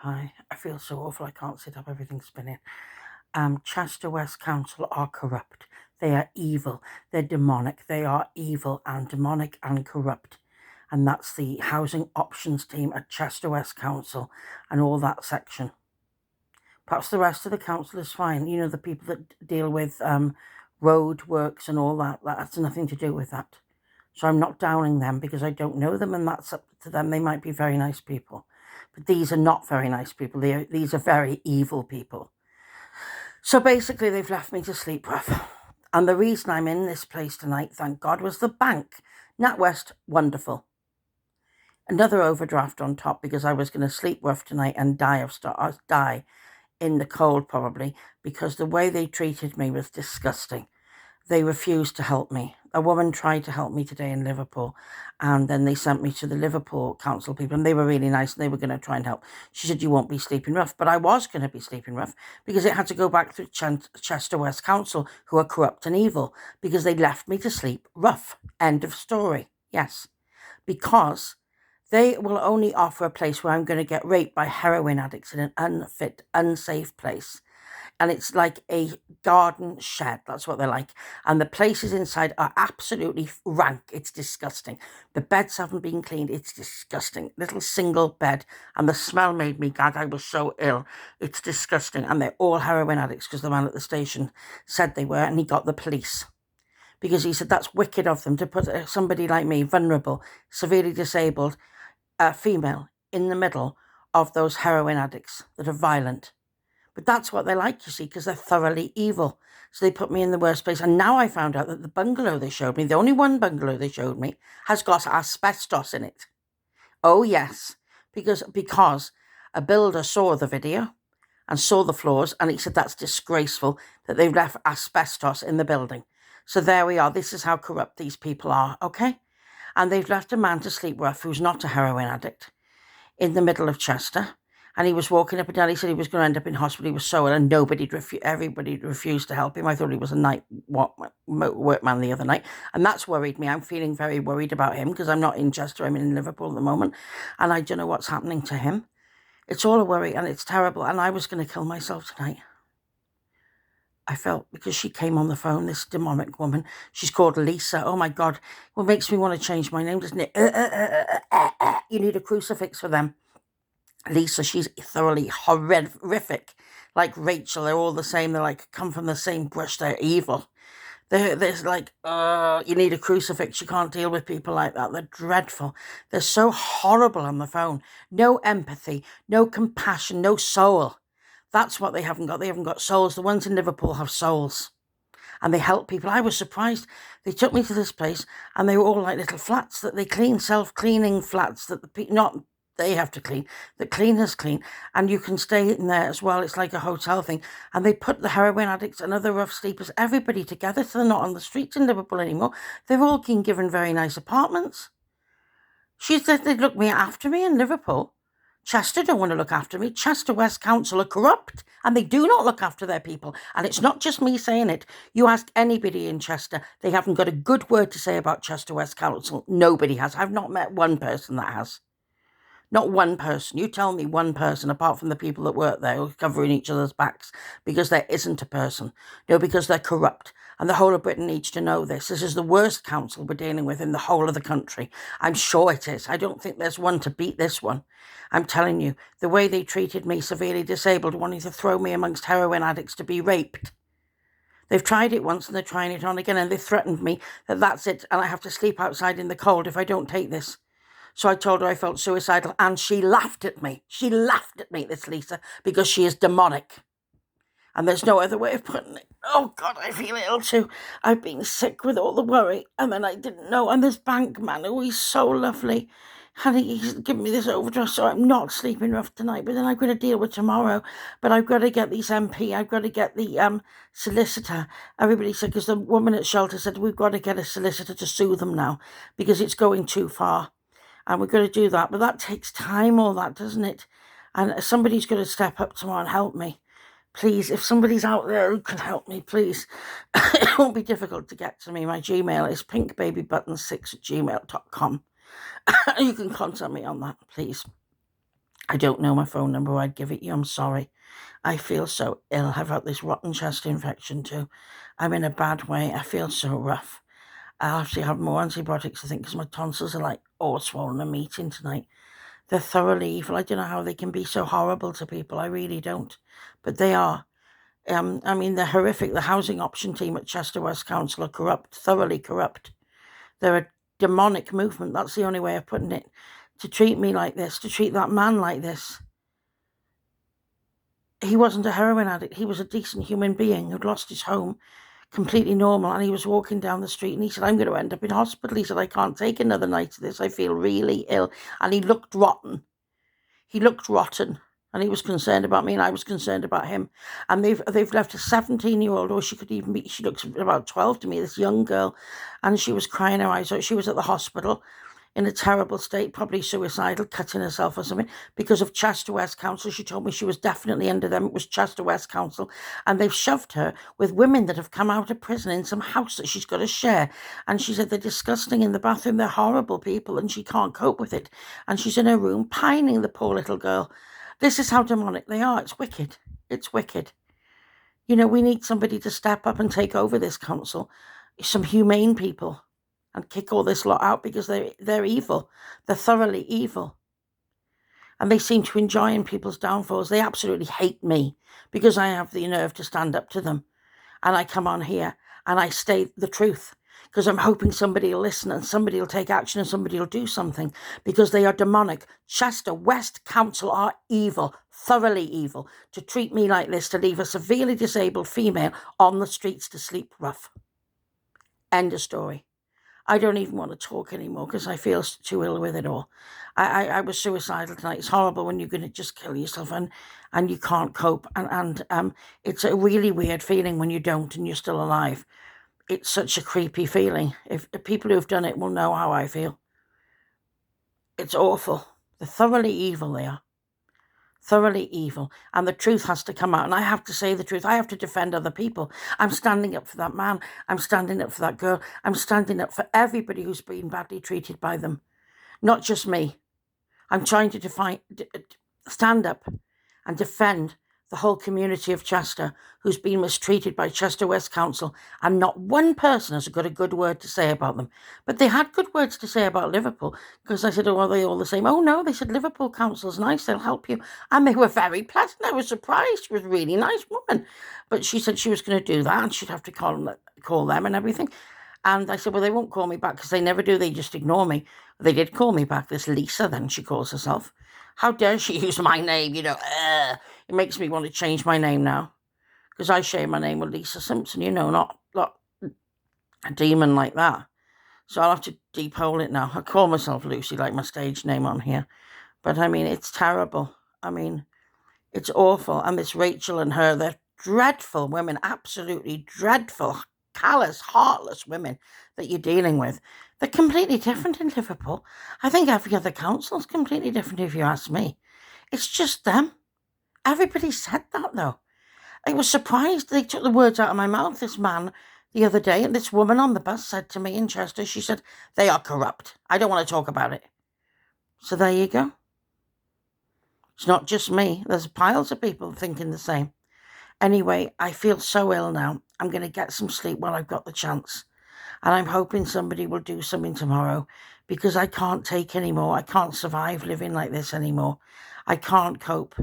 Hi, I feel so awful. I can't sit up. Everything's spinning. Chester West Council are corrupt. They are evil. They're demonic. They are evil and demonic and corrupt. And that's the housing options team at Chester West Council and all that section. Perhaps the rest of the council is fine. You know, the people that deal with road works and all that. That has nothing to do with that. So I'm not downing them because I don't know them, and that's up to them. They might be very nice people. But these are not very nice people. These are very evil people. So basically, they've left me to sleep rough. And the reason I'm in this place tonight, thank God, was the bank. NatWest, wonderful. Another overdraft on top because I was going to sleep rough tonight and die in the cold probably, because the way they treated me was disgusting. They refused to help me. A woman tried to help me today in Liverpool, and then they sent me to the Liverpool council people, and they were really nice, and they were going to try and help. She said, you won't be sleeping rough. But I was going to be sleeping rough because it had to go back to Chester West Council, who are corrupt and evil, because they left me to sleep rough. End of story. Yes. Because they will only offer a place where I'm going to get raped by heroin addicts in an unfit, unsafe place. And it's like a garden shed. That's what they're like. And the places inside are absolutely rank. It's disgusting. The beds haven't been cleaned. It's disgusting. Little single bed. And the smell made me gag. I was so ill. It's disgusting. And they're all heroin addicts because the man at the station said they were. And he got the police. Because he said that's wicked of them to put somebody like me, vulnerable, severely disabled, female, in the middle of those heroin addicts that are violent. But that's what they like, you see, because they're thoroughly evil. So they put me in the worst place. And now I found out that the bungalow they showed me, the only one bungalow they showed me, has got asbestos in it. Oh, yes. Because a builder saw the video and saw the floors, and he said that's disgraceful that they've left asbestos in the building. So there we are. This is how corrupt these people are, okay? And they've left a man to sleep rough who's not a heroin addict in the middle of Chester. And he was walking up and down. He said he was going to end up in hospital. He was so ill, and everybody refused to help him. I thought he was a night workman the other night, and that's worried me. I'm feeling very worried about him because I'm not in Chester. I'm in Liverpool at the moment, and I don't know what's happening to him. It's all a worry, and it's terrible. And I was going to kill myself tonight. I felt, because she came on the phone, this demonic woman. She's called Lisa. Oh my God, what makes me want to change my name, doesn't it? You need a crucifix for them. Lisa, she's thoroughly horrific. Like Rachel, they're all the same. They're like, come from the same brush. They're evil. There's like, you need a crucifix. You can't deal with people like that. They're dreadful. They're so horrible on the phone. No empathy, no compassion, no soul. That's what they haven't got. They haven't got souls. The ones in Liverpool have souls. And they help people. I was surprised. They took me to this place, and they were all like little flats that they clean, self-cleaning flats that not they have to clean, the cleaners clean, and you can stay in there as well. It's like a hotel thing. And they put the heroin addicts and other rough sleepers, everybody together, so they're not on the streets in Liverpool anymore. They've all been given very nice apartments. She said they'd look me after me in Liverpool. Chester don't want to look after me. Chester West Council are corrupt, and they do not look after their people. And it's not just me saying it. You ask anybody in Chester, they haven't got a good word to say about Chester West Council. Nobody has. I've not met one person that has. Not one person. You tell me one person, apart from the people that work there, who are covering each other's backs, because there isn't a person. No, because they're corrupt. And the whole of Britain needs to know this. This is the worst council we're dealing with in the whole of the country. I'm sure it is. I don't think there's one to beat this one. I'm telling you, the way they treated me, severely disabled, wanting to throw me amongst heroin addicts to be raped. They've tried it once and they're trying it on again, and they threatened me that that's it, and I have to sleep outside in the cold if I don't take this. So I told her I felt suicidal, and she laughed at me. She laughed at me, this Lisa, because she is demonic. And there's no other way of putting it. Oh, God, I feel ill too. I've been sick with all the worry, and then I didn't know. And this bank man, oh, he's so lovely. And he's given me this overdraft, so I'm not sleeping rough tonight. But then I've got to deal with tomorrow. But I've got to get these MP. I've got to get the solicitor. Everybody said, because the woman at shelter said, we've got to get a solicitor to sue them now because it's going too far. And we're going to do that. But that takes time, all that, doesn't it? And somebody's going to step up tomorrow and help me. Please, if somebody's out there who can help me, please. It won't be difficult to get to me. My Gmail is pinkbabybutton6@gmail.com. You can contact me on that, please. I don't know my phone number. I'd give it you. I'm sorry. I feel so ill. I've had this rotten chest infection too. I'm in a bad way. I feel so rough. I'll have to have more antibiotics, I think, because my tonsils are like all swollen and meeting tonight. They're thoroughly evil. I don't know how they can be so horrible to people. I really don't. But they are. I mean, they're horrific. The housing option team at Chester West Council are corrupt, thoroughly corrupt. They're a demonic movement. That's the only way of putting it. To treat me like this, to treat that man like this. He wasn't a heroin addict. He was a decent human being who'd lost his home, completely normal, and he was walking down the street and he said, I'm going to end up in hospital. He said, I can't take another night of this. I feel really ill. And he looked rotten. He looked rotten. And he was concerned about me and I was concerned about him. And they've left a 17-year-old, or she could even be, she looks about 12 to me, this young girl, and she was crying her eyes out. She was at the hospital in a terrible state, probably suicidal, cutting herself or something, because of Chester West Council. She told me she was definitely under them. It was Chester West Council. And they've shoved her with women that have come out of prison in some house that she's got to share. And she said they're disgusting in the bathroom. They're horrible people and she can't cope with it. And she's in her room pining, the poor little girl. This is how demonic they are. It's wicked. It's wicked. You know, we need somebody to step up and take over this council. Some humane people. And kick all this lot out, because they're evil. They're thoroughly evil. And they seem to enjoy in people's downfalls. They absolutely hate me because I have the nerve to stand up to them. And I come on here and I state the truth, because I'm hoping somebody will listen and somebody will take action and somebody will do something, because they are demonic. Chester West Council are evil, thoroughly evil, to treat me like this, to leave a severely disabled female on the streets to sleep rough. End of story. I don't even want to talk anymore because I feel too ill with it all. I was suicidal tonight. It's horrible when you're going to just kill yourself and you can't cope. And it's a really weird feeling when you don't and you're still alive. It's such a creepy feeling. If people who've done it will know how I feel. It's awful. They're thoroughly evil, they are. Thoroughly evil. And the truth has to come out. And I have to say the truth. I have to defend other people. I'm standing up for that man. I'm standing up for that girl. I'm standing up for everybody who's been badly treated by them. Not just me. I'm trying to stand up and defend the whole community of Chester who's been mistreated by Chester West Council, and not one person has got a good word to say about them. But they had good words to say about Liverpool, because I said, oh, are they all the same? Oh, no, they said Liverpool Council's nice, they'll help you. And they were very pleasant. I was surprised. She was a really nice woman. But she said she was going to do that and she'd have to call them and everything. And I said, well, they won't call me back because they never do. They just ignore me. They did call me back. This Lisa, then she calls herself. How dare she use my name? You know, it makes me want to change my name now, because I share my name with Lisa Simpson, you know, not a demon like that. So I'll have to depole it now. I call myself Lucy, like my stage name on here. But I mean, it's terrible. I mean, it's awful. And this Rachel and her, they're dreadful women, absolutely dreadful, callous, heartless women that you're dealing with. They're completely different in Liverpool. I think every other council is completely different, if you ask me. It's just them. Everybody said that, though. I was surprised they took the words out of my mouth. This man the other day, and this woman on the bus said to me in Chester, she said, they are corrupt. I don't want to talk about it. So there you go. It's not just me. There's piles of people thinking the same. Anyway, I feel so ill now. I'm going to get some sleep while I've got the chance. And I'm hoping somebody will do something tomorrow, because I can't take anymore. I can't survive living like this anymore. I can't cope.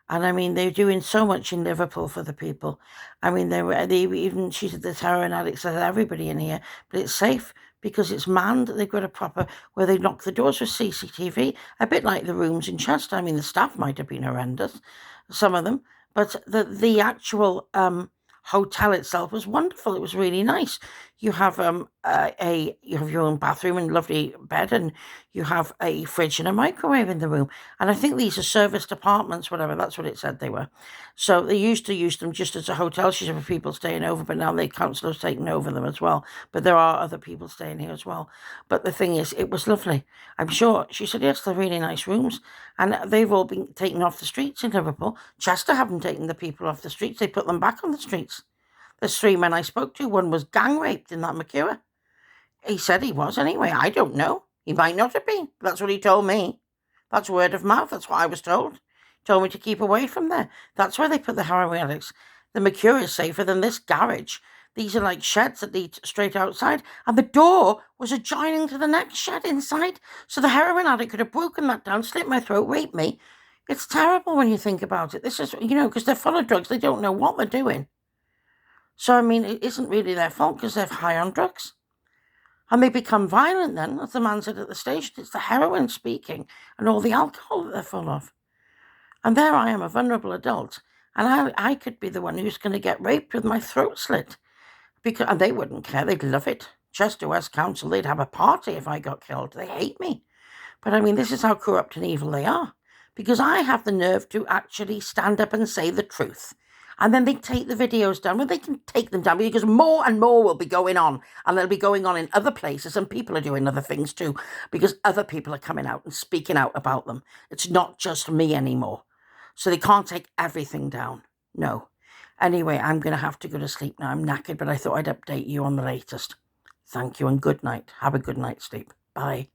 And I mean, they're doing so much in Liverpool for the people. I mean, they even, she said the heroin addicts, said everybody in here, but it's safe because it's manned. They've got a proper, where they lock the doors with CCTV, a bit like the rooms in Chester. I mean, the staff might have been horrendous, some of them, but the actual hotel itself was wonderful. It was really nice. You have you have your own bathroom and lovely bed, and you have a fridge and a microwave in the room. And I think these are serviced apartments, whatever. That's what it said they were. So they used to use them just as a hotel, she said, for people staying over. But now the council has taken over them as well. But there are other people staying here as well. But the thing is, it was lovely. I'm sure she said yes, they're really nice rooms, and they've all been taken off the streets in Liverpool. Chester haven't taken the people off the streets; they put them back on the streets. There's 3 men I spoke to. One was gang raped in that McEwer. He said he was anyway. I don't know. He might not have been. That's what he told me. That's word of mouth. That's what I was told. Told me to keep away from there. That's where they put the heroin addicts. The Mercure is safer than this garage. These are like sheds that lead straight outside. And the door was adjoining to the next shed inside. So the heroin addict could have broken that down, slit my throat, raped me. It's terrible when you think about it. This is, because they're full of drugs. They don't know what they're doing. So, I mean, it isn't really their fault because they're high on drugs. And they become violent then, as the man said at the station. It's the heroin speaking and all the alcohol that they're full of. And there I am, a vulnerable adult, and I could be the one who's going to get raped with my throat slit. And they wouldn't care. They'd love it. Chester West Council, they'd have a party if I got killed. They hate me. But I mean, this is how corrupt and evil they are. Because I have the nerve to actually stand up and say the truth. And then they take the videos down. Well, they can take them down because more and more will be going on. And they'll be going on in other places. And people are doing other things too. Because other people are coming out and speaking out about them. It's not just me anymore. So they can't take everything down. No. Anyway, I'm going to have to go to sleep now. I'm knackered, but I thought I'd update you on the latest. Thank you and good night. Have a good night's sleep. Bye.